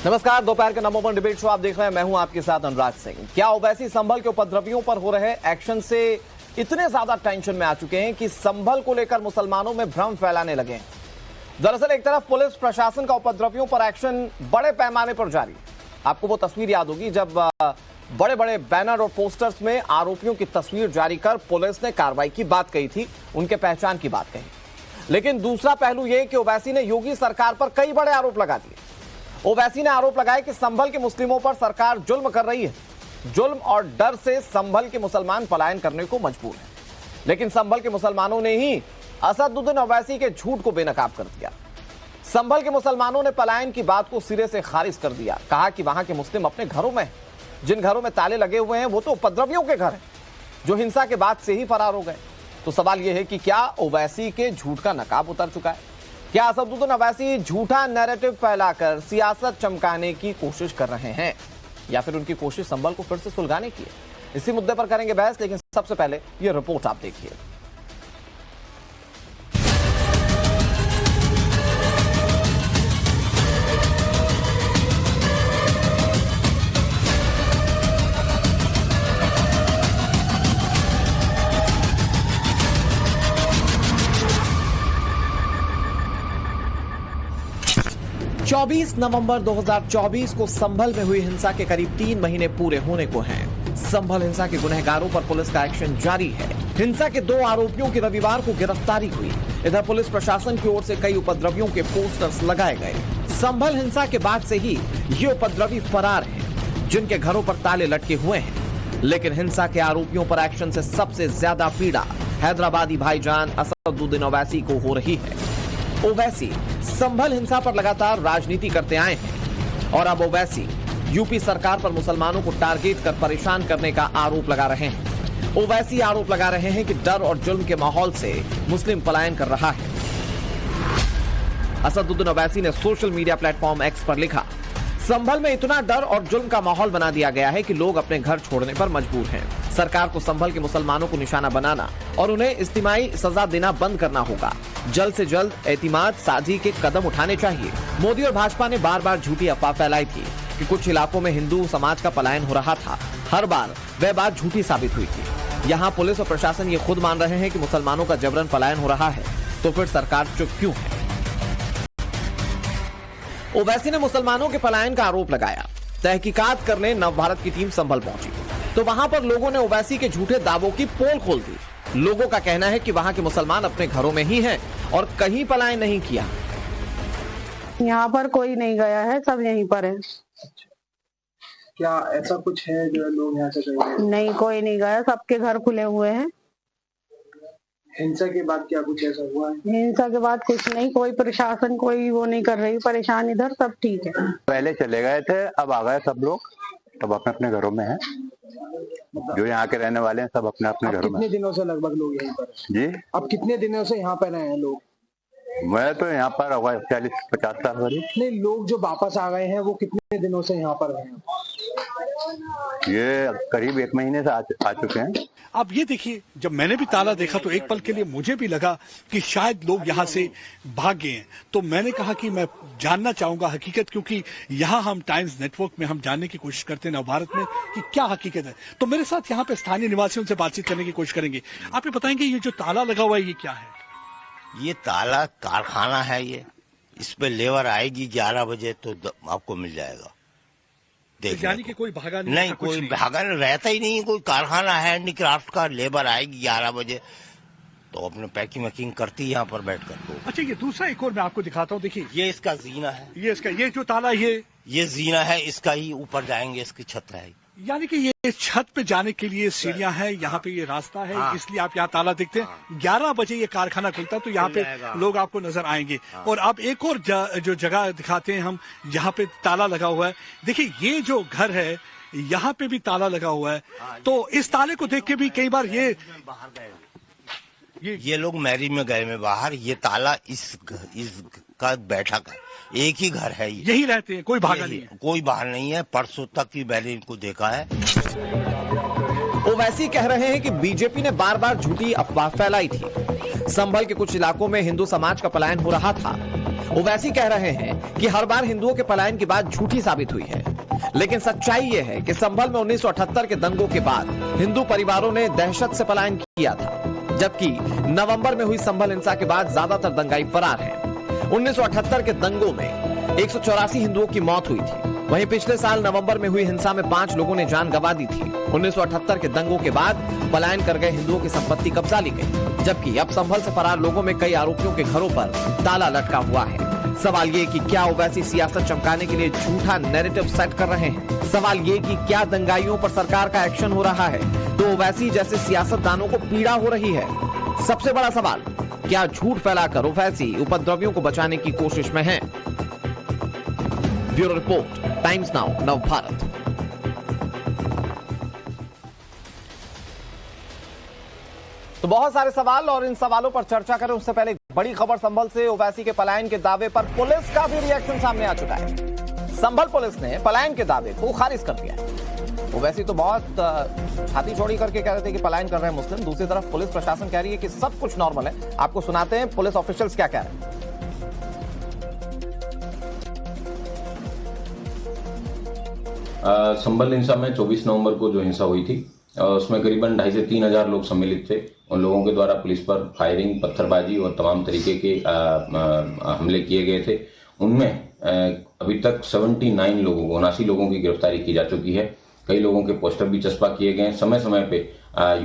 नमस्कार, दोपहर के नंबर 1 डिबेट शो आप देख रहे हैं। मैं हूं आपके साथ अनुराग सिंह। क्या ओवैसी संभल के उपद्रवियों पर हो रहे एक्शन से इतने ज्यादा टेंशन में आ चुके हैं कि संभल को लेकर मुसलमानों में भ्रम फैलाने लगे हैं। दरअसल एक तरफ पुलिस प्रशासन का उपद्रवियों पर एक्शन बड़े पैमाने पर जारी। आपको वो तस्वीर याद होगी जब बड़े बड़े बैनर और पोस्टर्स में आरोपियों की तस्वीर जारी कर पुलिस ने कार्रवाई की बात कही थी, उनके पहचान की बात कही। लेकिन दूसरा पहलू यह कि ओवैसी ने योगी सरकार पर कई बड़े आरोप लगा दिए। ओवैसी ने आरोप लगाया कि संभल के मुस्लिमों पर सरकार जुल्म कर रही है। जुल्म और डर से संभल के मुसलमान पलायन करने को मजबूर हैं। लेकिन संभल के मुसलमानों ने ही असदुद्दीन ओवैसी के झूठ को बेनकाब कर दिया। संभल के मुसलमानों ने पलायन की बात को सिरे से खारिज कर दिया। कहा कि वहां के मुस्लिम अपने घरों में हैं। जिन घरों में ताले लगे हुए हैं वो तो उपद्रवियों के घर हैं, जो हिंसा के बाद से ही फरार हो गए। तो सवाल यह है कि क्या ओवैसी के झूठ का नकाब उतर चुका है? क्या असदुद्दीन ओवैसी झूठा नैरेटिव फैलाकर सियासत चमकाने की कोशिश कर रहे हैं, या फिर उनकी कोशिश संभल को फिर से सुलगाने की है? इसी मुद्दे पर करेंगे बहस, लेकिन सबसे पहले यह रिपोर्ट आप देखिए। 24 नवंबर 2024 को संभल में हुई हिंसा के करीब 3 महीने पूरे होने को हैं। संभल हिंसा के गुनहगारों पर पुलिस का एक्शन जारी है। हिंसा के 2 आरोपियों की रविवार को गिरफ्तारी हुई। इधर पुलिस प्रशासन की ओर से कई उपद्रवियों के पोस्टर्स लगाए गए। संभल हिंसा के बाद से ही ये उपद्रवी फरार हैं, जिनके घरों पर ताले लटके हुए हैं। लेकिन हिंसा के आरोपियों पर एक्शन से सबसे ज्यादा पीड़ा हैदराबादी भाईजान असदुद्दीन ओवैसी को हो रही है। ओवैसी संभल हिंसा पर लगातार राजनीति करते आए हैं और अब ओवैसी यूपी सरकार पर मुसलमानों को टारगेट कर परेशान करने का आरोप लगा रहे हैं। ओवैसी आरोप लगा रहे हैं कि डर और जुल्म के माहौल से मुस्लिम पलायन कर रहा है। असदुद्दीन ओवैसी ने सोशल मीडिया प्लेटफॉर्म एक्स पर लिखा, संभल में इतना डर और जुल्म का माहौल बना दिया गया है कि लोग अपने घर छोड़ने पर मजबूर हैं। सरकार को संभल के मुसलमानों को निशाना बनाना और उन्हें इज्तिमाई सजा देना बंद करना होगा। जल्द से जल्द एतिमाद साझी के कदम उठाने चाहिए। मोदी और भाजपा ने बार बार झूठी अफवाह फैलाई थी कि कुछ इलाकों में हिंदू समाज का पलायन हो रहा था। हर बार वह बात झूठी साबित हुई थी। यहाँ पुलिस और प्रशासन ये खुद मान रहे हैं कि मुसलमानों का जबरन पलायन हो रहा है, तो फिर सरकार चुप क्यों है? ओवैसी ने मुसलमानों के पलायन का आरोप लगाया। तहकीकात करने नवभारत की टीम संभल पहुंची तो वहां पर लोगों ने ओवैसी के झूठे दावों की पोल खोल दी। लोगों का कहना है कि वहां के मुसलमान अपने घरों में ही हैं और कहीं पलायन नहीं किया। यहाँ पर कोई नहीं गया है, सब यहीं पर है। क्या ऐसा कुछ है जो लोग यहाँ से गए? नहीं, कोई नहीं गया, सबके घर खुले हुए हैं। हिंसा के बाद क्या कुछ ऐसा हुआ है? हिंसा के बाद कुछ नहीं, कोई प्रशासन कोई वो नहीं कर रही, परेशान इधर सब ठीक है। पहले चले गए थे, अब आ गए सब लोग, तब अपने अपने घरों में हैं। जो यहाँ के रहने वाले हैं सब अपने अपने घरों में। कितने दिनों से लगभग लोग यहीं पर जी? अब कितने दिनों से यहाँ पर रहे हैं लोग? मैं तो यहाँ पर होगा 40-50 साल करीब। नहीं, लोग जो वापस आ गए हैं वो कितने दिनों से यहाँ पर रहे हैं? ये करीब 1 महीने से आ चुके हैं। अब ये देखिए, जब मैंने भी ताला देखा तो एक पल के लिए मुझे भी लगा कि शायद लोग यहाँ से भाग गए हैं। तो मैंने कहा कि मैं जानना चाहूंगा हकीकत, क्योंकि यहाँ हम टाइम्स नेटवर्क में हम जानने की कोशिश करते हैं नवभारत में कि क्या हकीकत है। तो मेरे साथ यहाँ पे स्थानीय निवासियों से बातचीत करने की कोशिश करेंगे। आप ये बताएंगे ये जो ताला लगा हुआ है ये क्या है? ये ताला कारखाना है। ये इस पे लेबर आएगी 11 बजे तो आपको मिल जाएगा। यानी कि कोई भागा नहीं, कोई भागा रहता ही नहीं। कोई कारखाना है हैंडीक्राफ्ट का, लेबर आएगी 11 बजे तो अपने पैकिंग वैकिंग करती है यहाँ पर बैठ कर। अच्छा, ये दूसरा एक और मैं आपको दिखाता हूँ। देखिए, ये इसका जीना है। ये जो ताला ये जीना है, इसका ही ऊपर जाएंगे, इसकी छत है। यानी कि ये छत पे जाने के लिए सीढ़ियां हैं, यहाँ पे ये रास्ता है। हाँ। इसलिए आप यहाँ ताला देखते हैं। 11 बजे ये कारखाना खुलता है तो यहाँ पे लोग आपको नजर आएंगे। हाँ। और आप एक और जो जगह दिखाते हैं हम, यहाँ पे ताला लगा हुआ है। देखिए, ये जो घर है यहाँ पे भी ताला लगा हुआ है। तो इस ताले को देख के भी कई बार ये लोग मैरिज में गए में बाहर, ये ताला इस का बैठक है। एक ही घर है, यही रहते हैं, कोई भागा नहीं है। कोई बाहर नहीं है। परसों तक भी मैंने इनको देखा है। ओवैसी कह रहे हैं कि बीजेपी ने बार बार झूठी अफवाह फैलाई थी। संभल के कुछ इलाकों में हिंदू समाज का पलायन हो रहा था। ओवैसी कह रहे हैं कि हर बार हिंदुओं के पलायन की बात झूठी साबित हुई है, लेकिन सच्चाई यह है कि संभल में 1978 के दंगों के बाद हिंदू परिवारों ने दहशत से पलायन किया था, जबकि नवंबर में हुई संभल हिंसा के बाद ज्यादातर दंगाई फरार हैं। 1978 के दंगों में 184 हिंदुओं की मौत हुई थी। वहीं पिछले साल नवंबर में हुई हिंसा में 5 लोगों ने जान गंवा दी थी। 1978 के दंगों के बाद पलायन कर गए हिंदुओं की संपत्ति कब्जा ली गई, जबकि अब संभल से फरार लोगों में कई आरोपियों के घरों पर ताला लटका हुआ है। सवाल ये कि क्या ओवैसी सियासत चमकाने के लिए झूठा नैरेटिव सेट कर रहे हैं? सवाल ये कि क्या दंगाइयों पर सरकार का एक्शन हो रहा है तो ओवैसी जैसे सियासतदानों को पीड़ा हो रही है? सबसे बड़ा सवाल, क्या झूठ फैलाकर ओवैसी उपद्रवियों को बचाने की कोशिश में है? Bureau report, times now, Navbharat. तो बहुत सारे सवाल और इन सवालों पर चर्चा करें उससे पहले बड़ी खबर संभल से। ओवैसी के पलायन के दावे पर पुलिस का भी रिएक्शन सामने आ चुका है। संभल पुलिस ने पलायन के दावे को खारिज कर दिया है। ओवैसी तो बहुत छाती चौड़ी करके कह रहे थे कि पलायन कर रहे हैं मुस्लिम, दूसरी तरफ पुलिस प्रशासन कह रही है कि सब कुछ नॉर्मल है। आपको सुनाते हैं पुलिस ऑफिशियल्स क्या कह रहे हैं। संभल हिंसा में 24 नवंबर को जो हिंसा हुई थी उसमें करीबन 2,500 से 3,000 लोग सम्मिलित थे। उन लोगों के द्वारा पुलिस पर फायरिंग, पत्थरबाजी और तमाम तरीके के हमले किए गए थे। उनमें अभी तक 79 लोगों की गिरफ्तारी की जा चुकी है। कई लोगों के पोस्टर भी चस्पा किए गए हैं। समय समय पे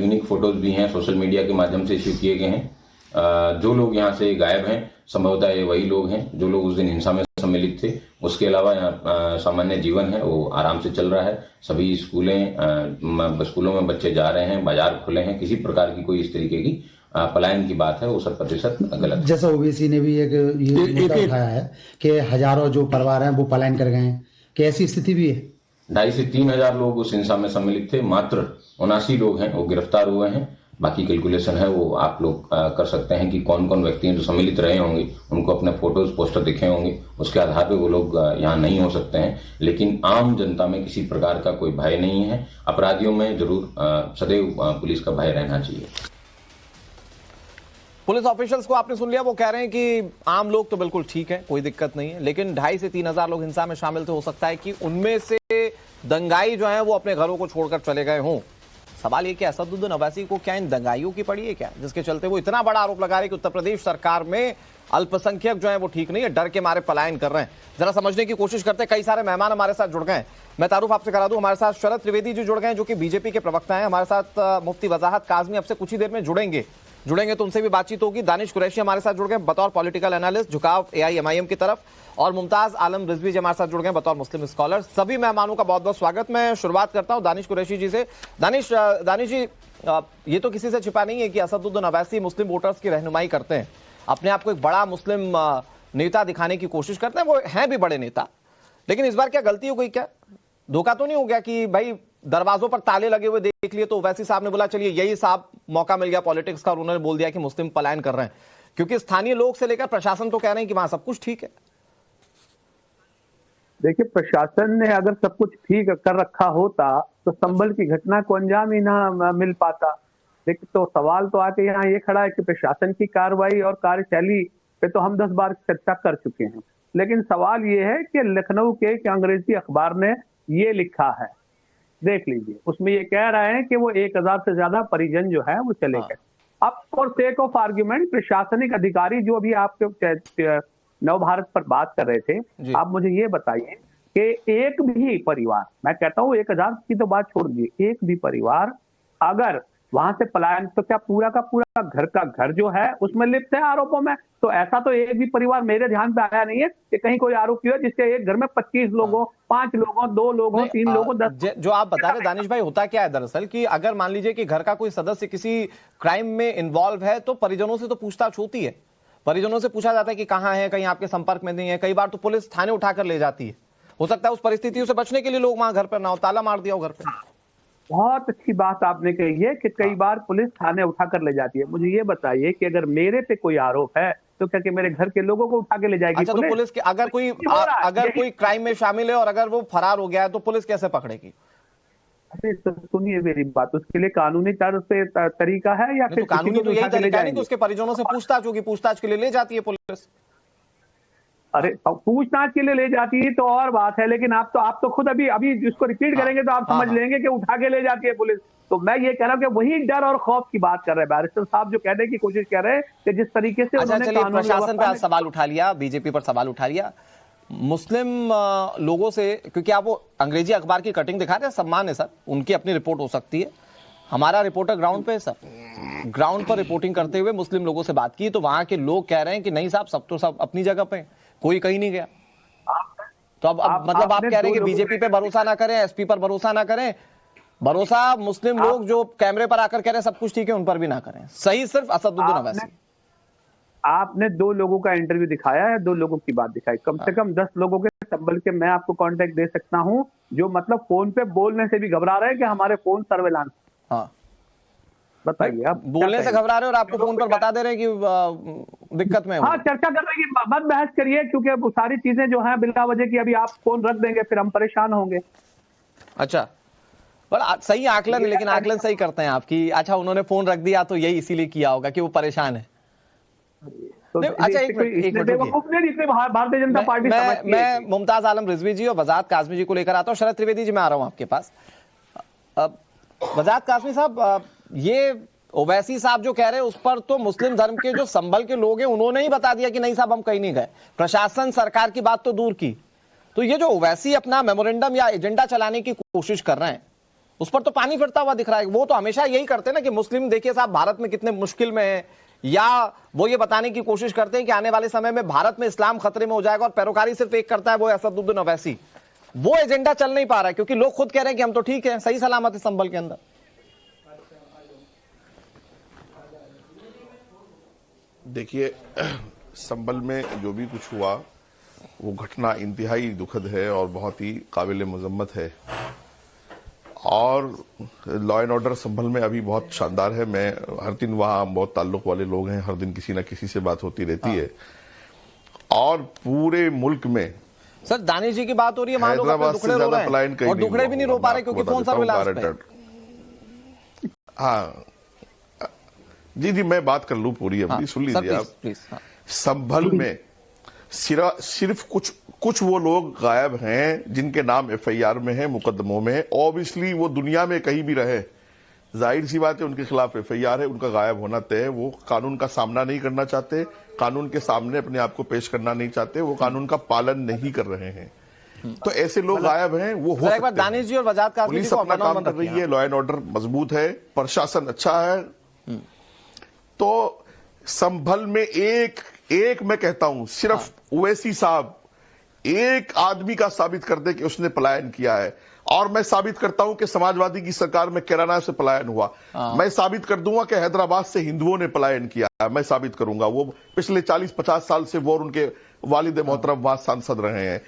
यूनिक फोटोज भी हैं, सोशल मीडिया के माध्यम से इश्यू किए गए हैं। जो लोग यहाँ से गायब हैं संभवतः ये वही लोग हैं जो लोग उस दिन हिंसा में सम्मिलित थे। उसके अलावा यहाँ सामान्य जीवन है वो आराम से चल रहा है। सभी स्कूलों में बच्चे जा रहे हैं, बाजार खुले हैं। किसी प्रकार की कोई इस तरीके की पलायन की बात है वो 100% गलत है। जैसा ओबीसी ने भी एक मुद्दा उठाया है कि हजारों जो परिवार हैं वो पलायन कर गए हैं, कि ऐसी स्थिति भी है। 2,500 से 3,000 लोग उस हिंसा में सम्मिलित थे। मात्र 79 लोग हैं वो गिरफ्तार हुए हैं। बाकी कैलकुलेशन है वो आप लोग कर सकते हैं कि कौन कौन व्यक्ति जो सम्मिलित रहे होंगे, उनको अपने फोटोज पोस्टर दिखे होंगे, उसके आधार पे वो लोग यहाँ नहीं हो सकते हैं। लेकिन आम जनता में किसी प्रकार का कोई भय नहीं है। अपराधियों में जरूर सदैव पुलिस का भय रहना चाहिए। पुलिस ऑफिशियल्स को आपने सुन लिया, वो कह रहे हैं कि आम लोग तो बिल्कुल ठीक है, कोई दिक्कत नहीं है, लेकिन 2,500 से 3,000 लोग हिंसा में शामिल थे। हो सकता है कि उनमें से दंगाई जो है वो अपने घरों को छोड़कर चले गए हों। सवाल ये कि असदुद्दीन ओवैसी को क्या इन दंगाइयों की पड़ी है क्या, जिसके चलते वो इतना बड़ा आरोप लगा रहे हैं कि उत्तर प्रदेश सरकार में अल्पसंख्यक जो है वो ठीक नहीं है, डर के मारे पलायन कर रहे हैं। जरा समझने की कोशिश करते हैं। कई सारे मेहमान हमारे साथ जुड़ गए हैं। मैं तारुफ आपसे करा दूं, हमारे साथ शरद त्रिवेदी जी जुड़ गए हैं जो कि बीजेपी के प्रवक्ता हैं। हमारे साथ मुफ्ती वजाहत काजमी अब से कुछ ही देर में जुड़ेंगे तो उनसे भी बातचीत होगी। दानिश कुरैशी हमारे साथ जुड़ गए बतौर पॉलिटिकल एनालिस्ट, झुकाव AIMIM की तरफ, और मुमताज आलम रिजवी जी हमारे साथ जुड़ गए बतौर मुस्लिम स्कॉलर। सभी मेहमानों का बहुत बहुत स्वागत। मैं शुरुआत करता हूं दानिश कुरैशी जी से। दानिश जी, ये तो किसी से छिपा नहीं है कि असदुद्दीन ओवैसी मुस्लिम वोटर्स की रहनुमाई करते हैं, अपने आप को एक बड़ा मुस्लिम नेता दिखाने की कोशिश करते हैं, वो हैं भी बड़े नेता, लेकिन इस बार क्या गलती हो गई, क्या धोखा तो नहीं हो गया कि भाई दरवाजों पर ताले लगे हुए देख लिए तो ओवैसी साहब ने बोला चलिए यही साहब मौका मिल गया पॉलिटिक्स का और उन्होंने बोल दिया कि मुस्लिम पलायन कर रहे हैं? क्योंकि स्थानीय लोग से लेकर प्रशासन तो कह रहे हैं कि वहां सब कुछ ठीक है। देखिए, प्रशासन ने अगर सब कुछ ठीक कर रखा होता तो संभल की घटना को अंजाम ही ना मिल पाता। लेकिन तो सवाल तो आके यहाँ ये खड़ा है कि प्रशासन की कार्रवाई और कार्यशैली पे तो हम 10 बार चर्चा कर चुके हैं, लेकिन सवाल ये है कि लखनऊ के एक अंग्रेजी अखबार ने ये लिखा है, देख लीजिए, उसमें ये कह रहे हैं कि वो 1,000 से ज्यादा परिजन जो है वो चले गए। अब फॉर सेक ऑफ आर्ग्यूमेंट प्रशासनिक अधिकारी जो अभी आपके नवभारत पर बात कर रहे थे, आप मुझे ये बताइए कि एक भी परिवार, मैं कहता हूँ 1,000 की तो बात छोड़ दीजिए, एक भी परिवार अगर वहां से पलायन, तो क्या पूरा का पूरा घर का घर जो है उसमें लिप्त है आरोपों में? तो ऐसा तो एक भी परिवार मेरे ध्यान पे आया नहीं है कि कहीं कोई आरोप हुआ जिसके एक घर में 25 लोगों, 5 लोगों, 2 लोगों, 3 लोगों, 10। जो आप बता रहे दानिश भाई, होता क्या है दरअसल कि अगर मान लीजिए कि घर का कोई सदस्य किसी क्राइम में इन्वॉल्व है तो परिजनों से तो पूछताछ होती है, परिजनों से पूछा जाता है कि कहाँ है, कहीं आपके संपर्क में नहीं है। कई बार तो पुलिस थाने उठाकर ले जाती है। हो सकता है उस परिस्थितियों से बचने के लिए लोग वहां घर पर ना हो, ताला मार दिया हो घर पे। बहुत अच्छी बात आपने कही है कि कई बार पुलिस थाने उठाकर ले जाती है। मुझे ये बताइए कि अगर मेरे पे कोई आरोप है तो क्या कि मेरे घर के लोगों को उठा के ले जाएगी? अच्छा, तो पुलिस के अगर कोई क्राइम में शामिल है और अगर वो फरार हो गया है तो पुलिस कैसे पकड़ेगी? अरे तो सुनिए मेरी बात, उसके लिए कानूनी तौर से तरीका है या फिर कानूनी तो यही तरीका नहीं कि उसके परिजनों से पूछताछ होगी, पूछताछ के लिए ले जाती है पुलिस। अरे पूछताछ के लिए ले जाती है तो और बात है, लेकिन आप तो खुद अभी जिसको रिपीट करेंगे तो आप समझ लेंगे कि उठा के ले जाती है पुलिस। तो मैं ये कह रहा हूँ कि वही डर और खौफ की बात कर रहे हैं बैरिस्टर साहब, जो कहने की कोशिश कर रहे हैं कि जिस तरीके से अच्छा, उन्होंने चलिए प्रशासन पे आज सवाल उठा लिया, बीजेपी पर सवाल उठा लिया, मुस्लिम लोगों से, क्योंकि आप वो अंग्रेजी अखबार की कटिंग दिखा रहे हैं, सम्मान है सर, उनकी अपनी रिपोर्ट हो सकती है, हमारा रिपोर्टर ग्राउंड पे है सर, ग्राउंड पर रिपोर्टिंग करते हुए मुस्लिम लोगों से बात की तो वहां के लोग कह रहे हैं कि नहीं साहब, सब तो सब अपनी जगह पे, कोई कहीं नहीं गया। तो अब मतलब आप कह रहे हैं कि बीजेपी पे भरोसा ना करें, एसपी पर भरोसा ना करें, भरोसा मुस्लिम लोग जो कैमरे पर आकर कह रहे हैं सब कुछ ठीक है उन पर भी ना करें, सही सिर्फ असदुद्दीन अवैसी। आपने 2 लोगों का इंटरव्यू दिखाया है, 2 लोगों की बात दिखाई, कम से कम 10 लोगों के संबल के मैं आपको कांटेक्ट दे सकता हूं जो मतलब फोन पे बोलने से भी घबरा रहे हैं कि हमारे फोन सर्वेलांस। हाँ बताइए आप बोलने से घबरा रहे हैं और आपको फोन पर बता दे रहे हैं कि दिक्कत में। हाँ चर्चा कर रहे हैं, मत बहस करिए, क्योंकि अब सारी चीजें जो हैं बिला वजह की अभी आप फोन रख देंगे फिर हम परेशान होंगे। अच्छा, पर सही आकलन, लेकिन आकलन सही करते हैं आपकी। अच्छा, उन्होंने फोन रख दिया तो यही इसीलिए किया होगा कि वो परेशान है। तो अच्छा, एक मिनट भारतीय जनता पार्टी मैं मुमताज आलम रिजवी जी और वजाद काजमी जी को लेकर आता हूँ। शरद त्रिवेदी जी, मैं आ रहा हूँ आपके पास। वजाद काजमी साहब, ये ओवैसी साहब जो कह रहे हैं उस पर तो मुस्लिम धर्म के जो संभल के लोग हैं उन्होंने ही बता दिया कि नहीं साहब हम कहीं नहीं गए, प्रशासन सरकार की बात तो दूर की। तो ये जो ओवैसी अपना मेमोरेंडम या एजेंडा चलाने की कोशिश कर रहे हैं उस पर तो पानी फिरता हुआ दिख रहा है। वो तो हमेशा यही करते हैं ना कि मुस्लिम देखिए साहब भारत में कितने मुश्किल में है, या वो ये बताने की कोशिश करते हैं कि आने वाले समय में भारत में इस्लाम खतरे में हो जाएगा, और पैरोकारी सिर्फ एक करता है वो असदुद्दीन अवैसी। वो एजेंडा चल नहीं पा रहा है क्योंकि लोग खुद कह रहे हैं कि हम तो ठीक है, सही सलामत है संभल के अंदर। देखिए, संभल में जो भी कुछ हुआ वो घटना इंतहाई दुखद है और बहुत ही काबिल मजम्मत है, और लॉ एंड ऑर्डर संभल में अभी बहुत शानदार है। मैं हर दिन वहां, बहुत ताल्लुक वाले लोग हैं, हर दिन किसी ना किसी से बात होती रहती है, और पूरे मुल्क में सर दानिश जी की बात हो रही है, वहां लोग अपने दुखड़े रो रहे हैं और दुखड़े भी नहीं रो पा रहे क्योंकि फोन सर्विलांस पे। हाँ जी, मैं बात कर लूं पूरी अपनी, सुन लीजिए आप। संभल में सिर्फ कुछ वो लोग गायब हैं जिनके नाम एफआईआर में है, मुकदमों में है। ऑब्वियसली वो दुनिया में कहीं भी रहे, जाहिर सी बात है उनके खिलाफ एफआईआर है, उनका गायब होना तय है। वो कानून का सामना नहीं करना चाहते, कानून के सामने अपने आप को पेश करना नहीं चाहते, वो कानून का पालन नहीं कर रहे हैं। तो ऐसे लोग गायब हैं, वो हो सकते हैं। दानिश जी और वजाद काज़मी पुलिस अपना काम कर रही है, लॉ एंड ऑर्डर मजबूत है, प्रशासन अच्छा है। तो संभल में एक मैं कहता हूं, सिर्फ ओवैसी साहब एक आदमी का साबित कर दे कि उसने पलायन किया है, और मैं साबित करता हूं कि समाजवादी की सरकार में कैराना से पलायन हुआ। मैं साबित कर दूंगा कि हैदराबाद से हिंदुओं ने पलायन किया है, मैं साबित करूंगा। वो पिछले 40-50 साल से वो और उनके वालिद मोहतरम वहां सांसद रहे हैं,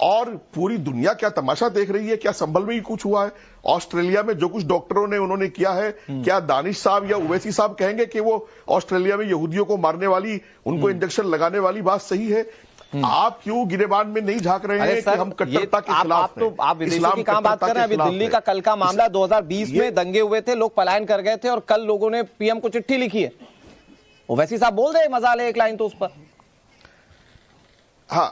और पूरी दुनिया क्या तमाशा देख रही है। क्या संभल में ही कुछ हुआ है? ऑस्ट्रेलिया में जो कुछ डॉक्टरों ने उन्होंने किया है, क्या दानिश साहब या ओवैसी साहब कहेंगे कि वो ऑस्ट्रेलिया में यहूदियों को मारने वाली, उनको इंजेक्शन लगाने वाली बात सही है? आप क्यों गिरेबान में नहीं झांक रहे हैं कि हम कट्टरता के खिलाफ हैं? आप विदेशों की कहां बात कर रहे हैं? अभी दिल्ली का कल का मामला 2020 में दंगे हुए थे, लोग पलायन कर गए थे, और कल लोगों ने पीएम को चिट्ठी लिखी है। ओवैसी साहब बोल रहे मजाल है एक लाइन तो उस पर। हाँ,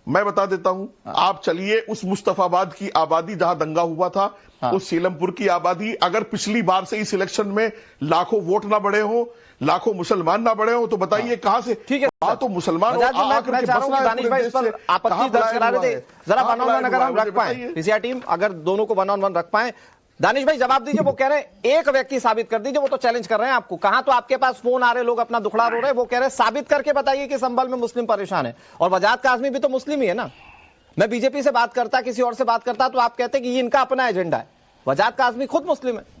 मैं बता देता हूं। आप चलिए उस मुस्तफाबाद की आबादी जहां दंगा हुआ था, उस सीलमपुर की आबादी, अगर पिछली बार से इस इलेक्शन में लाखों वोट ना बढ़े हो, लाखों मुसलमान ना बढ़े हो, तो बताइए कहां से? ठीक है, तो मुसलमान दानिश भाई इस पर आपत्ति दर्ज करा रहे थे, जरा वन ऑन वन अगर हम रख पाए, पीसीआर टीम अगर दोनों को वन ऑन वन रख पाए। दानिश भाई जवाब दीजिए, वो कह रहे हैं एक व्यक्ति साबित कर दीजिए, वो तो चैलेंज कर रहे हैं आपको। कहां तो आपके पास फोन आ रहे, लोग अपना दुखड़ा रो रहे हैं, वो कह रहे हैं साबित करके बताइए कि संभल में मुस्लिम परेशान है। और वजाद काज़मी भी तो मुस्लिम ही है ना। मैं बीजेपी से बात करता, किसी और से बात करता, तो आप कहते कि ये इनका अपना एजेंडा है। वजाद काज़मी खुद मुस्लिम है।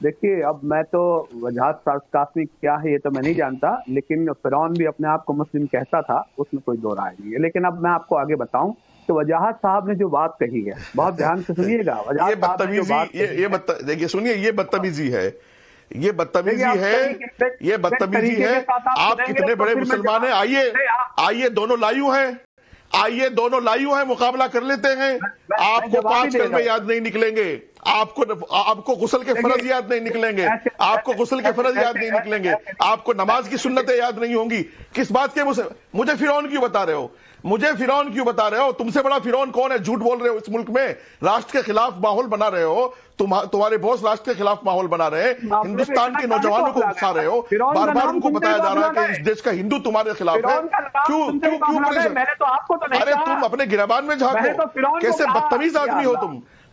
देखिए, अब मैं तो वजाद काज़मी क्या है ये तो मैं नहीं जानता, लेकिन फिरौन भी अपने आप को मुस्लिम कहता था, उसमें कोई दो राय नहीं है। लेकिन अब मैं आपको आगे बताऊं तो वजाहत साहब ने जो बात कही है, बहुत ध्यान से सुनिएगा। ये देखिए, सुनिए, ये बदतमीजी है, ये बदतमीजी है, ये बदतमीजी है। आप कितने बड़े मुसलमान हैं? आइए दोनों लायू हैं, आइए दोनों लायू हैं, मुकाबला कर लेते हैं। आपको 5 कलमे याद नहीं निकलेंगे, आपको गुस्ल के फर्ज याद नहीं निकलेंगे, आपको गुस्ल के फर्ज याद नहीं निकलेंगे, आपको नमाज की सुन्नतें याद नहीं होंगी। किस बात के मुझे फिरौन क्यों बता रहे हो? मुझे फिरौन क्यों बता रहे हो? तुमसे बड़ा फिरौन कौन है? झूठ बोल रहे हो इस मुल्क में, राष्ट्र के खिलाफ माहौल बना रहे हो, तुम्हारे बॉस राष्ट्र के खिलाफ माहौल बना रहे हैं, हिंदुस्तान के नौजवानों को उकसा रहे हो, बार बार उनको बताया जा रहा है कि इस देश का हिंदू तुम्हारे खिलाफ है। क्यों अरे तुम अपने गिरबान में झांको, कैसे बदतमीज आदमी हो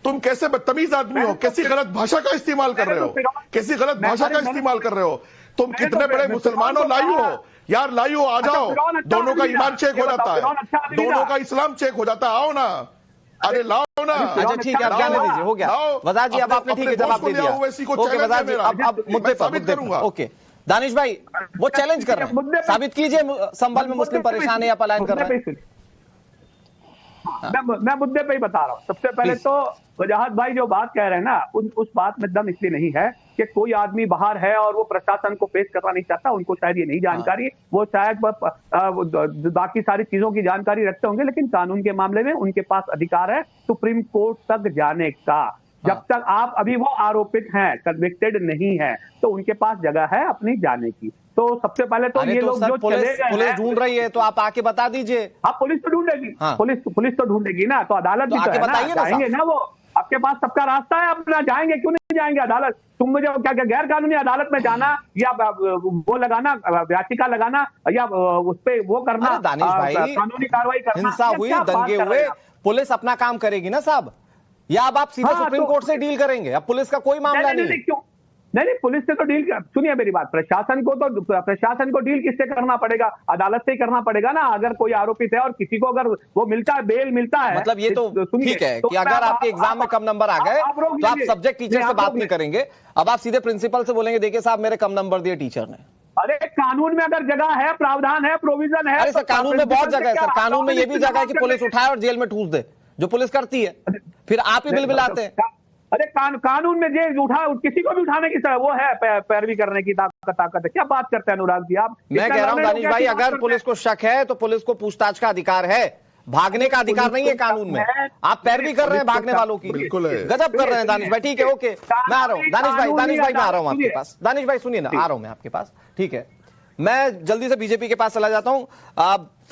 तुम कैसे बदतमीज आदमी हो, कैसी गलत भाषा का इस्तेमाल कर रहे हो, कैसी गलत भाषा का इस्तेमाल कर रहे हो तुम। कितने बड़े मुसलमान हो, लाइव हो यार, लाइव हो, आ जाओ, दोनों का ईमान चेक हो जाता है, दोनों का इस्लाम चेक हो जाता है, आओ ना, अरे लाओ ना। अच्छा ठीक है, अब जाने दीजिए, हो गया वज़ार जी, अब आपने ठीक है जवाब दे दिया। ओके वज़ार जी, अब मुद्दे पर ओके दानिश भाई, वो चैलेंज कर रहे हैं, साबित कीजिए संभल में मुस्लिम परेशान है या पलायन कर रहे हैं। मैं मुद्दे पे ही बता रहा हूँ। सबसे पहले तो वजाहत भाई जो बात कह रहे हैं ना, उस बात में दम इसलिए नहीं है कि कोई आदमी बाहर है और वो प्रशासन को पेश करना नहीं चाहता, उनको शायद ये नहीं जानकारी, वो शायद बाकी सारी चीजों की जानकारी रखते होंगे, लेकिन कानून के मामले में उनके पास अधिकार है सुप्रीम कोर्ट तक जाने का। जब तक आप अभी वो आरोपित हैं, कन्विक्टेड नहीं है, तो उनके पास जगह है अपनी जाने की। तो सबसे पहले तो ये लोग जो चले गए, पुलिस ढूंढ रही है, तो आप आके बता दीजिए। आप पुलिस तो ढूंढेगी, पुलिस तो ढूंढेगी ना, तो अदालत भी तो है ना, जाएंगे ना वो, आपके पास सबका रास्ता है अपना, जाएंगे क्यों नहीं जाएंगे अदालत? तुम मुझे क्या गैर कानूनी अदालत में जाना या वो लगाना, याचिका लगाना या उस पर वो करना, दानिश भाई कानूनी कार्रवाई करना, हिंसा हुई, दंगे हुए, पुलिस अपना काम करेगी ना साहब, या अब आप सीधे सुप्रीम कोर्ट से डील करेंगे? अब पुलिस का कोई मामला नहीं है। क्यों नहीं, पुलिस से तो डील, सुनिए मेरी बात, प्रशासन को डील किससे करना पड़ेगा? अदालत से ही करना पड़ेगा ना। अगर कोई आरोपित है और किसी को अगर वो मिलता है, बेल मिलता है, मतलब ये तो ठीक है कि अगर आपके एग्जाम में कम नंबर आ गए तो आप सब्जेक्ट टीचर से बात नहीं करेंगे, अब आप सीधे प्रिंसिपल से बोलेंगे देखिए साहब मेरे कम नंबर दिए टीचर ने। अरे कानून में अगर जगह है, प्रावधान है, प्रोविजन है। अरे सर कानून में बहुत जगह है सर, कानून में ये भी जगह है कि पुलिस उठाए और जेल में ठूस दे, जो पुलिस करती है, फिर आप ही बिलबिलाते हैं। अरे कानून में जेल उठा, किसी को भी उठाने की वो है, पैरवी करने की ताकत है। क्या बात करते हैं अनुराग जी आप? मैं कह रहा हूं दानिश भाई, अगर पुलिस को शक है तो पुलिस को पूछताछ का अधिकार है, भागने का अधिकार नहीं है कानून में। आप पैरवी कर रहे हैं भागने वालों की, गजब कर रहे हैं दानिश भाई। ठीक है ओके, मैं आ रहा हूं दानिश भाई मैं आ रहा हूं आपके पास। दानिश भाई सुनिए ना, आ रहा हूं मैं आपके पास, ठीक है। मैं जल्दी से बीजेपी के पास चला जाता हूं।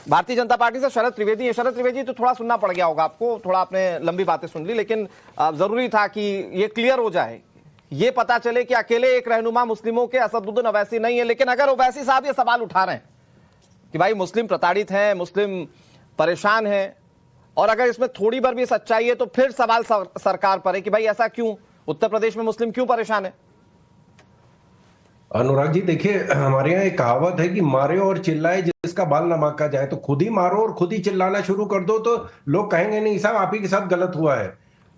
भारतीय जनता पार्टी से शरद त्रिवेदी है। शरद त्रिवेदी तो थोड़ा सुनना पड़ गया होगा आपको, थोड़ा आपने लंबी बातें सुन ली, लेकिन जरूरी था कि ये क्लियर हो जाए, ये पता चले कि अकेले एक रहनुमा मुस्लिमों के असदुद्दीन ओवैसी नहीं है। लेकिन अगर ओवैसी साहब ये सवाल उठा रहे हैं कि भाई मुस्लिम प्रताड़ित हैं, मुस्लिम परेशान हैं, और अगर इसमें थोड़ी बार भी सच्चाई है, तो फिर सवाल सरकार पर है कि भाई ऐसा क्यों, उत्तर प्रदेश में मुस्लिम क्यों परेशान है? अनुराग जी देखिए, हमारे यहाँ एक कहावत है कि मारे और चिल्लाए जिसका बाल न बांका जाए। तो खुद ही मारो और खुद ही चिल्लाना शुरू कर दो, तो लोग कहेंगे नहीं साहब आप ही के साथ गलत हुआ है।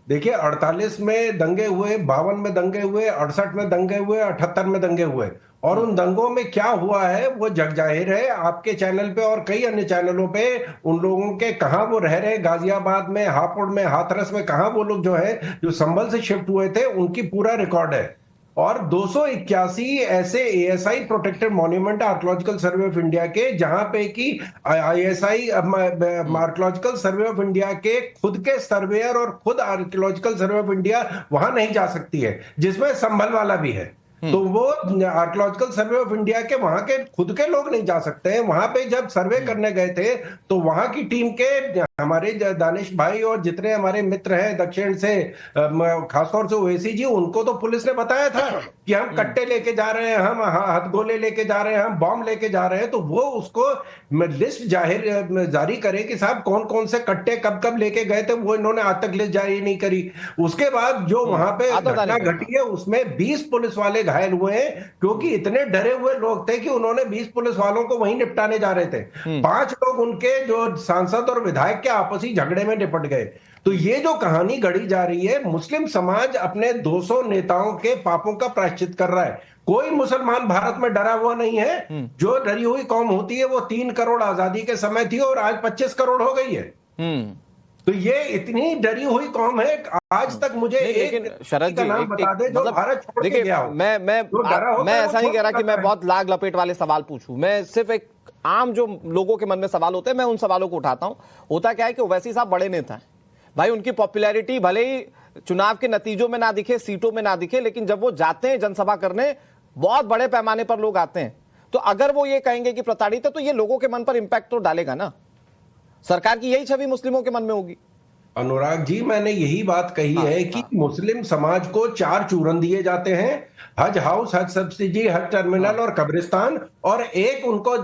देखिए 48 में दंगे हुए, 52 में दंगे हुए, 68 में दंगे हुए, 78 में दंगे हुए, और उन दंगों में क्या हुआ है वो जग जाहिर है। आपके चैनल पे और कई अन्य चैनलों पे उन लोगों के कहां वो रह रहे, गाजियाबाद में, हापुड़ में, हाथरस में, कहां वो लोग जो है जो संभल से शिफ्ट हुए थे, उनकी पूरा रिकॉर्ड है। और 281 ऐसे ASI protected monument archaeological survey of India के, जहां पे कि ISI archaeological survey of India के खुद के सर्वेयर और खुद आर्कियोलॉजिकल सर्वे ऑफ इंडिया वहां नहीं जा सकती है, जिसमें संभल वाला भी है। तो वो आर्कियोलॉजिकल सर्वे ऑफ इंडिया के वहां के खुद के लोग नहीं जा सकते हैं। वहां पे जब सर्वे करने गए थे तो वहां की टीम के हमारे दानिश भाई और जितने हमारे मित्र हैं दक्षिण से, खासतौर से ओवैसी जी, उनको तो पुलिस ने बताया था कि हम कट्टे लेके जा रहे हैं, हम हथगोले लेके जा रहे हैं, हम बॉम्ब लेके जा रहे हैं। तो वो उसको लिस्ट जारी करे कि साहब कौन कौन से कट्टे कब कब लेके गए थे, वो इन्होंने आज तक लिस्ट जारी नहीं करी। उसके बाद जो वहां पे घटना घटी है उसमें 20 पुलिस वाले घायल हुए हैं, क्योंकि इतने डरे हुए लोग थे कि उन्होंने 20 पुलिस वालों को वहीं निपटाने जा रहे थे। 5 लोग उनके जो सांसद और विधायक के आपसी झगड़े में निपट गए। तो ये जो कहानी गढ़ी जा रही है, मुस्लिम समाज अपने 200 नेताओं के पापों का प्रायश्चित कर रहा है। कोई मुसलमान भारत में डरा हुआ नहीं है। जो डरी हुई कौम होती है वो 3 करोड़ आजादी के समय थी और आज 25 करोड़ हो गई है। तो ये इतनी डरी हुई कौम है, आज तक मुझे एक शरद जी नाम बता दे जो भारत छोड़ के गया हो। मैं ऐसा नहीं कह रहा कि मैं बहुत लाग लपेट वाले सवाल पूछूं, मैं सिर्फ एक आम जो लोगों के मन में सवाल होते हैं मैं उन सवालों को उठाता हूं। होता क्या है कि ओवैसी साहब बड़े नेता हैं भाई, उनकी पॉपुलैरिटी भले ही चुनाव के नतीजों में ना दिखे, सीटों में ना दिखे, लेकिन जब वो जाते हैं जनसभा करने, बहुत बड़े पैमाने पर लोग आते हैं। तो अगर वो ये कहेंगे कि प्रताड़ित है, तो ये लोगों के मन पर इंपैक्ट तो डालेगा ना। सरकार की यही छवि मुस्लिमों के मन में होगी। अनुराग जी, मैंने यही बात कही है कि मुस्लिम समाज को 4 चूरन दिए जाते हैं, हज हाउस, हज सब्सिडी, हज टर्मिनल और कब्रिस्तान, और एक उनको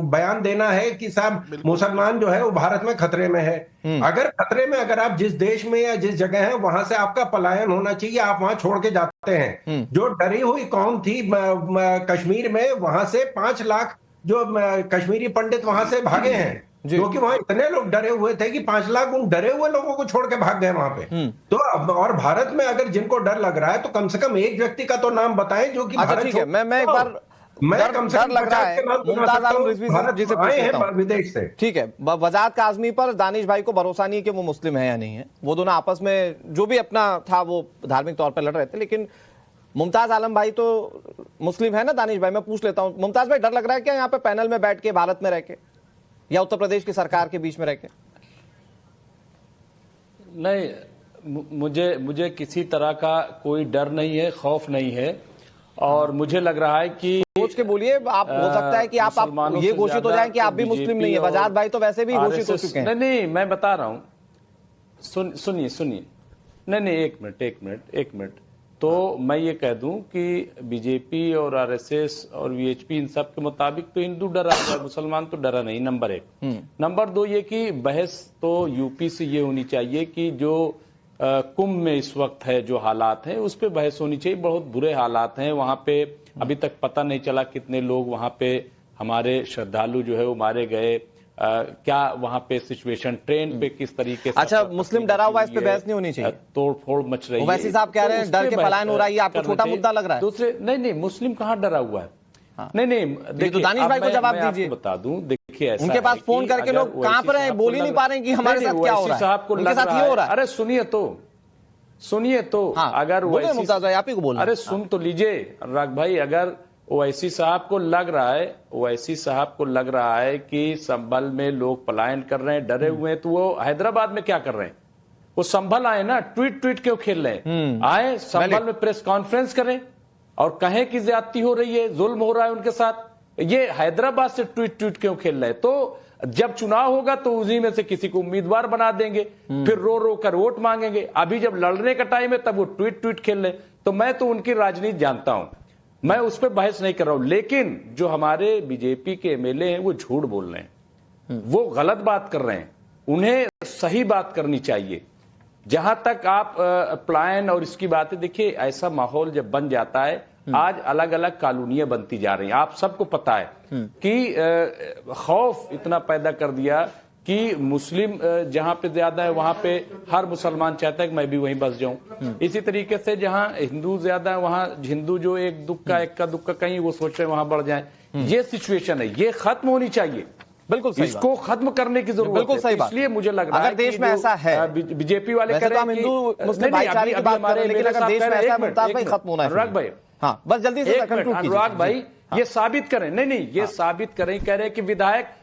बयान देना है कि साहब मुसलमान जो है वो भारत में खतरे में है। अगर खतरे में, अगर आप जिस देश में या जिस जगह हैं वहां से आपका पलायन होना चाहिए, आप वहां छोड़ के जाते हैं। जो डरी हुई कौम थी कश्मीर में, वहां से 5 लाख जो कश्मीरी पंडित वहां से भागे हैं, क्योंकि वहां इतने लोग डरे हुए थे कि 5 लाख उन डरे हुए लोगों को छोड़ के भाग गए वहां पे। तो अब और भारत में अगर जिनको डर लग रहा है तो कम से कम एक व्यक्ति का तो नाम बताएं जो कि भारत, ठीक है, मैं एक बार, मैं कम से कम लग रहा है मुमताज आलम रिजवी साहब जी से पूछ लेता हूं विदेश से। ठीक है, वजाद काज़मी पर दानिश भाई को भरोसा नहीं है कि वो मुस्लिम है या नहीं है। वो दोनों आपस में जो भी अपना था वो धार्मिक तौर पर लड़ रहे थे, लेकिन मुमताज आलम भाई तो मुस्लिम है ना। दानिश भाई, मैं पूछ लेता हूं, मुमताज भाई, डर लग रहा है क्या यहाँ पे पैनल में बैठ के, भारत में रह के, या उत्तर प्रदेश की सरकार के बीच में रह के? नहीं, मुझे किसी तरह का कोई डर नहीं है, खौफ नहीं है, और मुझे लग रहा है कि सोच के बोलिए आप, हो सकता है कि आप ये घोषित हो जाए कि आप भी मुस्लिम नहीं है। वजाद भाई तो वैसे भी घोषित हो चुके हैं। नहीं, मैं बता रहा हूं, सुनिए, नहीं, एक मिनट। तो मैं ये कह दूं कि बीजेपी और आरएसएस और वीएचपी इन सब के मुताबिक तो हिंदू डरा है, मुसलमान तो डरा नहीं, नंबर 1। नंबर 2 ये कि बहस तो यूपी से ये होनी चाहिए कि जो कुंभ में इस वक्त है, जो हालात हैं, उस पे बहस होनी चाहिए। बहुत बुरे हालात हैं वहां पे, अभी तक पता नहीं चला कितने लोग वहां पे हमारे श्रद्धालु जो है वो मारे गए, क्या वहां पे सिचुएशन, ट्रेन पे किस तरीके से। अच्छा, मुस्लिम डरा हुआ, इस पे बहस नहीं होनी चाहिए, तोड़ फोड़ मच रही है। वैसे साहब कह रहे हैं डर के पलायन हो रहा है, आपको छोटा मुद्दा लग रहा है? दूसरे नहीं, मुस्लिम कहाँ डरा हुआ है? नहीं, देखिए, तो दानिश भाई को जवाब दीजिए। बता दूं, देखिए, ऐसा उनके पास फोन करके लोग कहां पर हैं, बोल ही नहीं पा रहे हैं कि हमारे साथ क्या हो रहा है, उनके साथ ये हो रहा है। अरे सुनिए तो अगर मुमताज भाई आप ही को बोल, अरे सुन तो लीजिए अनुराग भाई, अगर ओवैसी साहब को लग रहा है कि संभल में लोग पलायन कर रहे हैं, डरे हुए हैं, तो वो हैदराबाद में क्या कर रहे हैं? वो संभल आए ना, ट्वीट क्यों खेल रहे हैं? आए संभल में प्रेस कॉन्फ्रेंस करें और कहें कि ज्यादती हो रही है, जुल्म हो रहा है उनके साथ। ये हैदराबाद से ट्वीट क्यों खेल रहे हैं? तो जब चुनाव होगा तो उसी में से किसी को उम्मीदवार बना देंगे, फिर रो कर वोट मांगेंगे। अभी जब लड़ने का टाइम है तब वो ट्वीट खेल रहे। तो मैं तो उनकी राजनीति जानता हूं, मैं उस पर बहस नहीं कर रहा हूं, लेकिन जो हमारे बीजेपी के एमएलए हैं वो झूठ बोल रहे हैं, वो गलत बात कर रहे हैं, उन्हें सही बात करनी चाहिए। जहां तक आप प्लान और इसकी बातें, देखिए, ऐसा माहौल जब बन जाता है, आज अलग अलग कॉलोनियां बनती जा रही हैं, आप सबको पता है कि खौफ इतना पैदा कर दिया कि मुस्लिम जहां पे ज्यादा है वहां पे हर मुसलमान चाहता है कि मैं भी वहीं बस जाऊं। इसी तरीके से जहां हिंदू ज्यादा है वहां हिंदू जो एक दुख का कहीं वो सोच रहे वहां बढ़ जाए। ये सिचुएशन है, ये खत्म होनी चाहिए। बिल्कुल सही इसको खत्म करने की जरूरत है। बिल्कुल सही बात। इसलिए मुझे लग रहा है अगर देश में ऐसा है, बीजेपी वाले कह रहे हैं हिंदू मुस्लिम भाईचारे की बात कर रहे हैं, लेकिन अगर देश में ऐसा मुद्दा भाई खत्म होना है। अनुराग भाई, हाँ, बस जल्दी से अनुराग भाई, ये साबित करें। नहीं, ये साबित करें, कह रहे हैं कि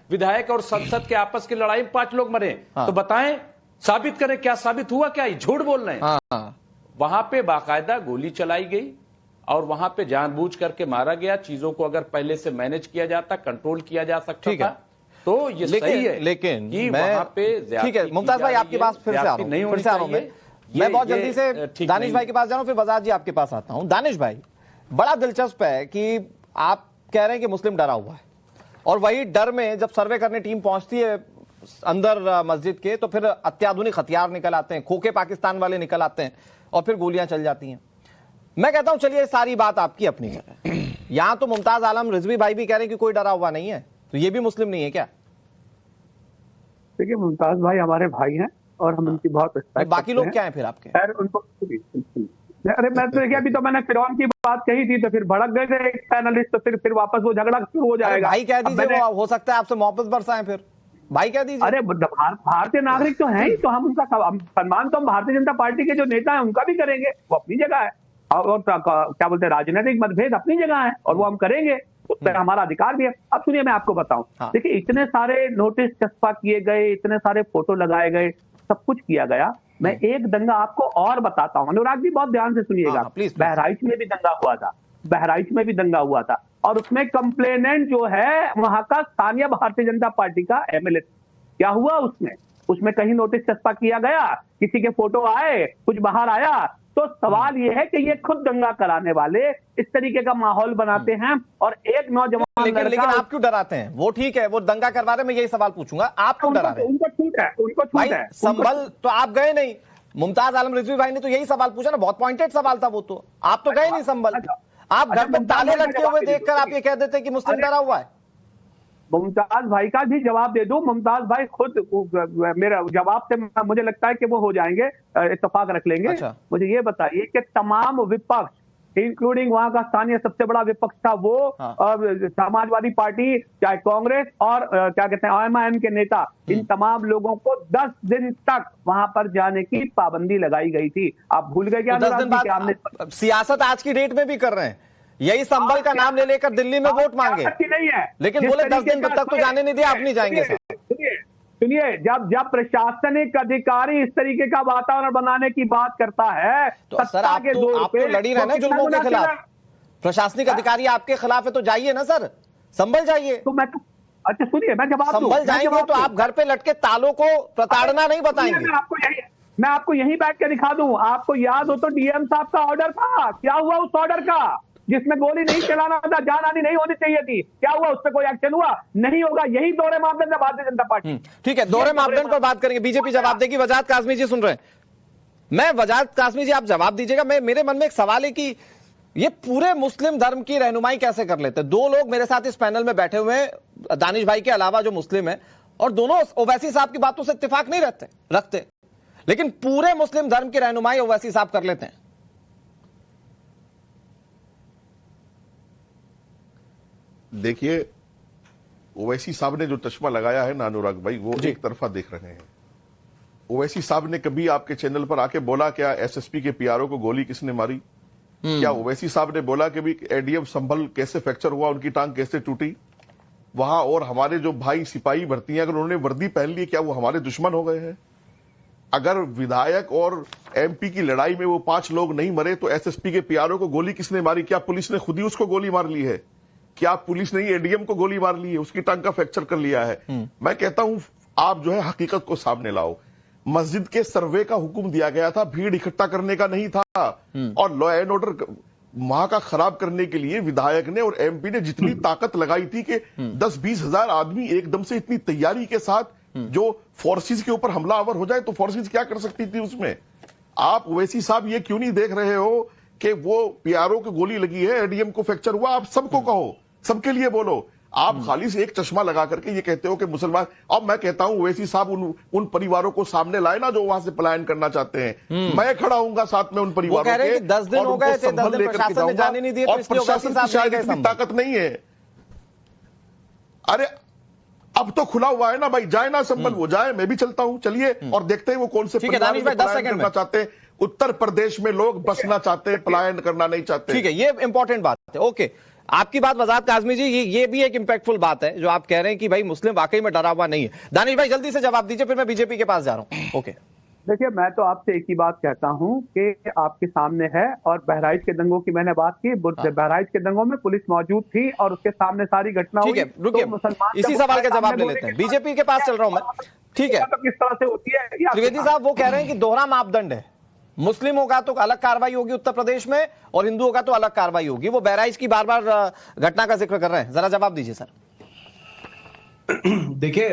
विधायक और संसद के आपस की लड़ाई में 5 लोग मरे, तो बताएं, साबित करें, क्या साबित हुआ? क्या झूठ बोल रहे हैं? वहां पे बाकायदा गोली चलाई गई और वहां पे जानबूझ करके मारा गया। चीजों को अगर पहले से मैनेज किया जाता, कंट्रोल किया जा सकता था, तो ये सही है। लेकिन वहां पे ठीक है, मुमताज भाई आपके पास फिर से आ रहा हूं मैं बहुत जल्दी से दानिश भाई के पास जा रहा हूं, फिर वजाद जी आपके पास आता हूं। दानिश भाई, बड़ा दिलचस्प है कि आप कह रहे हैं कि मुस्लिम डरा हुआ है, और वही डर में जब सर्वे करने टीम पहुंचती है अंदर मस्जिद के, तो फिर अत्याधुनिक हथियार निकल आते हैं, खोखे पाकिस्तान वाले निकल आते हैं, और फिर गोलियां चल जाती हैं। मैं कहता हूं चलिए सारी बात आपकी अपनी है, यहां तो मुमताज आलम रिजवी भाई भी कह रहे हैं कि कोई डरा हुआ नहीं है, तो ये भी मुस्लिम नहीं है क्या? देखिए, मुमताज भाई हमारे भाई हैं और हम उनकी बहुत रिस्पेक्ट। बाकी लोग क्या हैं फिर आपके? उनको, अरे मैं तो देखिए, अभी तो मैंने फिरौन की बात कही थी, तो फिर भड़क गए थे एक पैनलिस्ट, तो फिर वापस वो झगड़ा शुरू हो जाएगा। भाई कह दीजिए, वो हो सकता है आपसे मोहब्बत बरसाएं, फिर भाई कह दीजिए। अरे भारतीय नागरिक तो है ही, तो हम उनका सम्मान तो हम भारतीय जनता पार्टी के जो नेता है उनका भी करेंगे, वो अपनी जगह है, और क्या बोलते हैं, राजनीतिक मतभेद अपनी जगह है और वो हम करेंगे, उस पर हमारा अधिकार भी है। अब सुनिए, मैं आपको बताऊं, देखिए, इतने सारे नोटिस चस्पा किए गए, इतने सारे फोटो लगाए गए, सब कुछ किया गया, मैं एक दंगा आपको और बताता हूँ, अनुराग जी बहुत ध्यान से सुनिएगा। बहराइच में भी दंगा हुआ था, बहराइच में भी दंगा हुआ था, और उसमें कंप्लेनेंट जो है वहां का स्थानीय भारतीय जनता पार्टी का एमएलए। क्या हुआ उसमें कहीं नोटिस चस्पा किया गया, किसी के फोटो आए, कुछ बाहर आया? तो सवाल ये है कि ये खुद दंगा कराने वाले इस तरीके का माहौल बनाते हैं, और एक नौजवान लेकिन आप क्यों डराते हैं? वो ठीक है, वो दंगा करवा रहे, मैं यही सवाल पूछूंगा, आप क्यों डरा रहे हैं? उनको छूट है। संभल तो आप गए नहीं, मुमताज आलम रिजवी भाई ने तो यही सवाल पूछा ना, बहुत पॉइंटेड सवाल था वो, तो आप तो गए नहीं संभल। आप घर पे ताले लटके हुए देखकर आप ये कह देते कि मुस्लिम डरा हुआ है। मुमताज भाई का भी जवाब दे दूं, मुमताज भाई खुद मेरा जवाब से मुझे लगता है कि वो हो जाएंगे, इत्तेफाक रख लेंगे। अच्छा। मुझे ये बताइए कि तमाम विपक्ष, इंक्लूडिंग वहां का स्थानीय सबसे बड़ा विपक्ष था वो, समाजवादी पार्टी, चाहे कांग्रेस और क्या कहते हैं एमआईएम के नेता, इन तमाम लोगों को 10 दिन तक वहां पर जाने की पाबंदी लगाई गई थी। आप भूल गए क्या? 10 दिन बाद सियासत आज की डेट में भी कर रहे हैं, यही संभल का नाम ले लेकर दिल्ली में वोट मांगे, नहीं है, लेकिन बोले 10 दिन तक तो जाने नहीं दिया, आप नहीं जाएंगे। सुनिए, जब प्रशासनिक अधिकारी इस तरीके का वातावरण बनाने की बात करता है तो सर आप तो लड़ी रहे ना जुल्मों के खिलाफ, प्रशासनिक अधिकारी आपके खिलाफ है तो जाइए ना सर, संभल जाइए। तो मैं तो अच्छा सुनिए, मैं जवाब संभल जाएंगे तो आप घर पे लटके तालों को प्रताड़ना नहीं बताएंगे। मैं आपको यहीं बैठ के दिखा दूं, आपको याद हो तो डीएम साहब का ऑर्डर था, क्या हुआ उस ऑर्डर का, जिसमें गोली नहीं चलाना था, जानहानि नहीं होनी चाहिए थी, क्या हुआ? उस पर कोई एक्शन हुआ? नहीं होगा। यही दोहरे मापदंड है भारतीय जनता पार्टी। ठीक है, दोहरे मापदंड पर बात करेंगे, बीजेपी जवाब देगी। वजाहत काज़मी जी सुन रहे हैं, मैं वजाहत काज़मी जी आप जवाब दीजिएगा। मेरे मन में एक सवाल है कि ये पूरे मुस्लिम धर्म की रहनुमाई कैसे कर लेते हैं? 2 लोग मेरे साथ इस पैनल में बैठे हुए हैं, दानिश भाई के अलावा, जो मुस्लिम है, और दोनों ओवैसी साहब की बातों से इत्तेफाक नहीं रखते, लेकिन पूरे मुस्लिम धर्म की रहनुमाई ओवैसी साहब कर लेते हैं। देखिए, ओवैसी साहब ने जो चश्मा लगाया है ना अनुराग भाई, वो एक तरफा देख रहे हैं। ओवैसी साहब ने कभी आपके चैनल पर आके बोला क्या एसएसपी के पीआरओ को गोली किसने मारी? क्या ओवैसी साहब ने बोला कि भी एडीएम संभल कैसे फ्रैक्चर हुआ, उनकी टांग कैसे टूटी वहां? और हमारे जो भाई सिपाही भर्ती हैं, अगर उन्होंने वर्दी पहन ली, क्या वो हमारे दुश्मन हो गए हैं? अगर विधायक और एमपी की लड़ाई में वो 5 लोग नहीं मरे तो एसएसपी के पीआरओ को गोली किसने मारी? क्या पुलिस ने खुद ही उसको गोली मार ली है? क्या पुलिस ने एडीएम को गोली मार ली है, उसकी टांग का फ्रैक्चर कर लिया है? मैं कहता हूं आप जो है हकीकत को सामने लाओ। मस्जिद के सर्वे का हुक्म दिया गया था, भीड़ इकट्ठा करने का नहीं था, और लॉ एंड ऑर्डर वहां का खराब करने के लिए विधायक ने और एमपी ने जितनी ताकत लगाई थी कि 10-20 हजार आदमी एकदम से इतनी तैयारी के साथ जो फोर्सेस के ऊपर हमलावर हो जाए तो फोर्सेस क्या कर सकती थी उसमें? आप ओवैसी साहब ये क्यों नहीं देख रहे हो कि वो पीआरओ को गोली लगी है, एडीएम को फ्रैक्चर हुआ? आप सबको कहो, सबके लिए बोलो। आप खाली से एक चश्मा लगा करके ये कहते हो कि मुसलमान। अब मैं कहता हूं ओवैसी साहब उन परिवारों को सामने लाए ना जो वहां से पलायन करना चाहते हैं। मैं खड़ा हूंगा साथ में उन परिवारों के। 10 दिन हो गए थे, 10 दिन प्रशासन ने जाने नहीं दिए, और प्रशासन की शायद इतनी ताकत नहीं है। अरे अब तो खुला हुआ है ना भाई, जाए ना संभल, वो जाए, मैं भी चलता हूं, चलिए और देखते हैं वो कौन से परिवार करना चाहते हैं। उत्तर प्रदेश में लोग बसना चाहते हैं, पलायन करना नहीं चाहते। ठीक है, ये इंपॉर्टेंट बात है। ओके, आपकी बात वजाहत काज़मी जी, ये भी एक इंपैक्टफुल बात है जो आप कह रहे हैं कि भाई मुस्लिम वाकई में डरा हुआ नहीं है। दानिश भाई जल्दी से जवाब दीजिए, फिर मैं बीजेपी के पास जा रहा हूं। ओके, देखिए, मैं तो आपसे एक ही बात कहता हूं कि आपके सामने है, और बहराइच के दंगों की मैंने बात की, बहराइच के दंगों में पुलिस मौजूद थी और उसके सामने सारी घटना हुई। ठीक है, रुकिए, तो इसी सवाल का जवाब ले लेते हैं, बीजेपी के पास चल रहा हूं मैं। ठीक है, तो किस तरह से होती है त्रिवेदी साहब? वो कह रहे हैं कि दोहरा मापदंड है, मुस्लिमों का तो अलग कार्रवाई होगी उत्तर प्रदेश में और हिंदुओं का तो अलग कार्रवाई होगी। वो बहराइच की बार बार घटना का जिक्र कर रहे हैं, जरा जवाब दीजिए सर। देखिए,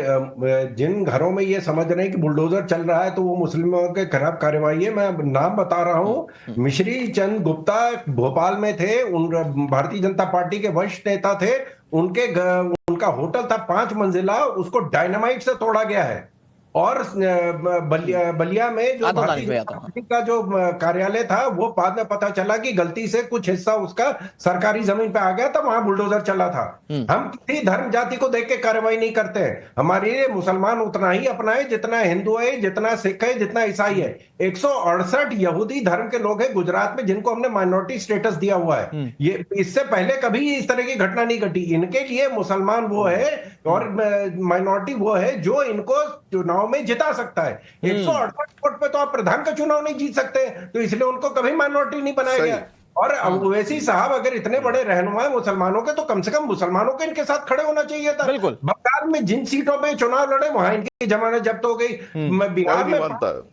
जिन घरों में ये समझ रहे हैं कि बुलडोजर चल रहा है तो वो मुस्लिमों के खिलाफ कार्रवाई है, मैं नाम बता रहा हूं। मिश्री चंद गुप्ता भोपाल में थे, उन भारतीय जनता पार्टी के वरिष्ठ नेता थे, उनका होटल था 5 मंजिला, उसको डायनामाइट से तोड़ा गया है। और बलिया में जो भारतीय जनता पार्टी का जो कार्यालय था, वो बाद में पता चला कि गलती से कुछ हिस्सा उसका सरकारी जमीन पे आ गया था, वहां बुलडोजर चला था। हम किसी धर्म जाति को देख के कार्रवाई नहीं करते हैं। हमारे मुसलमान उतना ही अपना है जितना हिंदू है, जितना सिख है, जितना ईसाई है। 168 यहूदी धर्म के लोग हैं गुजरात में जिनको हमने माइनॉरिटी स्टेटस दिया हुआ है। ये इससे पहले कभी इस तरह की घटना नहीं घटी। इनके लिए मुसलमान वो है और माइनॉरिटी वो है जो इनको चुनाव में जिता सकता है। 168 वोट पे तो आप प्रधान का चुनाव नहीं जीत सकते, तो इसलिए उनको कभी माइनॉरिटी नहीं बनाया गया। और ओवैसी साहब अगर इतने बड़े रहनुमा है मुसलमानों के, तो कम से कम मुसलमानों के इनके साथ खड़े होना चाहिए था। बिल्कुल। बंगाल में जिन सीटों पे चुनाव लड़े वहां इनकी जमानत जब्त हो गई। बिहार में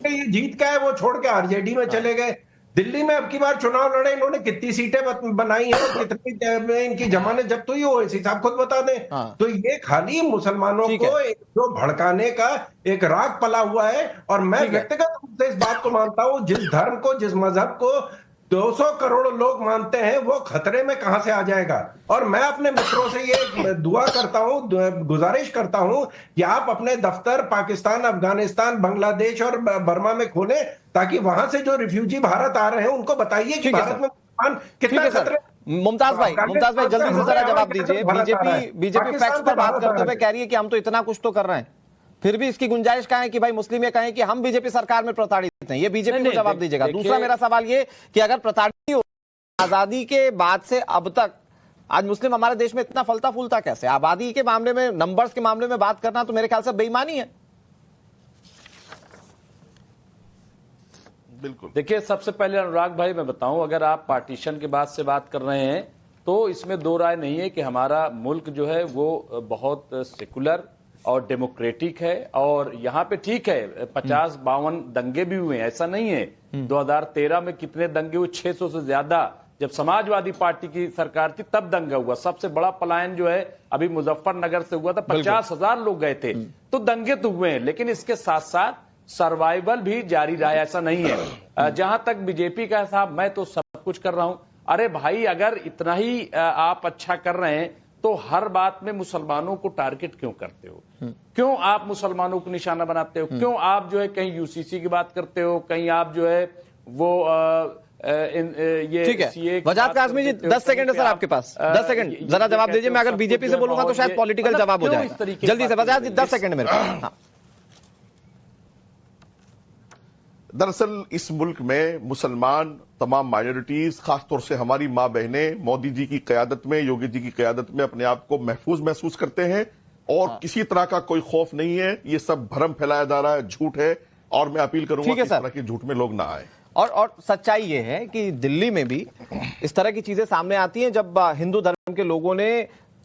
ये जीत का है वो छोड़ के आरजेडी में चले गए। दिल्ली में अब की बार चुनाव लड़े, इन्होंने कितनी सीटें बनाई हैं, कितनी इनकी जमानत जब्त हुई, वो इसी साहब खुद बता दें। तो ये खाली मुसलमानों को जो भड़काने का एक राग पला हुआ है। और मैं व्यक्तिगत रूप से इस बात को मानता हूं, जिस धर्म को, जिस मजहब को 200 करोड़ लोग मानते हैं, वो खतरे में कहां से आ जाएगा। और मैं अपने मित्रों से ये दुआ करता हूं, गुजारिश करता हूं कि आप अपने दफ्तर पाकिस्तान, अफगानिस्तान, बांग्लादेश और बर्मा में खोलें, ताकि वहां से जो रिफ्यूजी भारत आ रहे हैं उनको बताइए कि भारत में कितना खतरे। मुमताज भाई जल्दी से जरा जवाब दीजिए। बीजेपी फैक्ट्स पर बात करते हुए कह रही है कि हम तो इतना कुछ तो कर रहे हैं, फिर भी इसकी गुंजाइश कहां है कि भाई मुस्लिम ये कहें कि हम बीजेपी सरकार में प्रताड़ित हैं। ये बीजेपी को जवाब दीजिएगा। दूसरा मेरा सवाल ये कि अगर प्रताड़ित हो, आजादी के बाद से अब तक आज मुस्लिम हमारे देश में इतना फलता फूलता कैसे? आबादी के मामले में, नंबर्स के मामले में बात करना तो मेरे ख्याल से बेईमानी है। बिल्कुल। देखिए, सबसे पहले अनुराग भाई मैं बताऊं, अगर आप पार्टीशन के बाद से बात कर रहे हैं तो इसमें दो राय नहीं है कि हमारा मुल्क जो है वो बहुत सेकुलर और डेमोक्रेटिक है। और यहाँ पे ठीक है 50-52 दंगे भी हुए हैं, ऐसा नहीं है। 2013 में कितने दंगे हुए? 600 से ज्यादा। जब समाजवादी पार्टी की सरकार थी तब दंगा हुआ। सबसे बड़ा पलायन जो है अभी मुजफ्फरनगर से हुआ था, 50,000 लोग गए थे। तो दंगे तो हुए हैं, लेकिन इसके साथ साथ सर्वाइवल भी जारी रहा है, ऐसा नहीं है। जहां तक बीजेपी का हिसाब, मैं तो सब कुछ कर रहा हूं। अरे भाई, अगर इतना ही आप अच्छा कर रहे हैं तो हर बात में मुसलमानों को टारगेट क्यों करते हो? क्यों आप मुसलमानों को निशाना बनाते हो? क्यों आप जो है कहीं यूसीसी की बात करते हो, कहीं आप जो है वो ये ठीक है। वजाद काज़मी जी 10 सेकंड है सर आपके पास, 10 सेकंड जरा जवाब दीजिए। मैं अगर बीजेपी से बोलूंगा तो शायद पॉलिटिकल जवाब हो जाएगा। जल्दी से वजाद जी 10 सेकंड मेरे पास। दरअसल इस मुल्क में मुसलमान, तमाम माइनॉरिटीज, खासतौर से हमारी मां बहनें मोदी जी की क़यादत में, योगी जी की क़यादत में अपने आप को महफूज महसूस करते हैं और किसी तरह का कोई खौफ नहीं है। ये सब भ्रम फैलाया जा रहा है, झूठ है। और मैं अपील करूंगा कि इस तरह के झूठ में लोग ना आए। और सच्चाई ये है कि दिल्ली में भी इस तरह की चीजें सामने आती हैं जब हिंदू धर्म के लोगों ने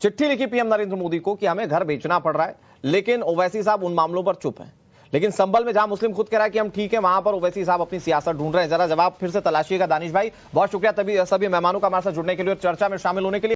चिट्ठी लिखी पीएम नरेंद्र मोदी को कि हमें घर बेचना पड़ रहा है, लेकिन ओवैसी साहब उन मामलों पर चुप हैं। लेकिन संभल में जहां मुस्लिम खुद कह रहा है कि हम ठीक है, वहां पर ओवैसी साहब अपनी सियासत ढूंढ रहे हैं। जरा जवाब फिर से तलाशिएगा दानिश भाई। बहुत शुक्रिया सभी मेहमानों का हमारे साथ जुड़ने के लिए और चर्चा में शामिल होने के लिए।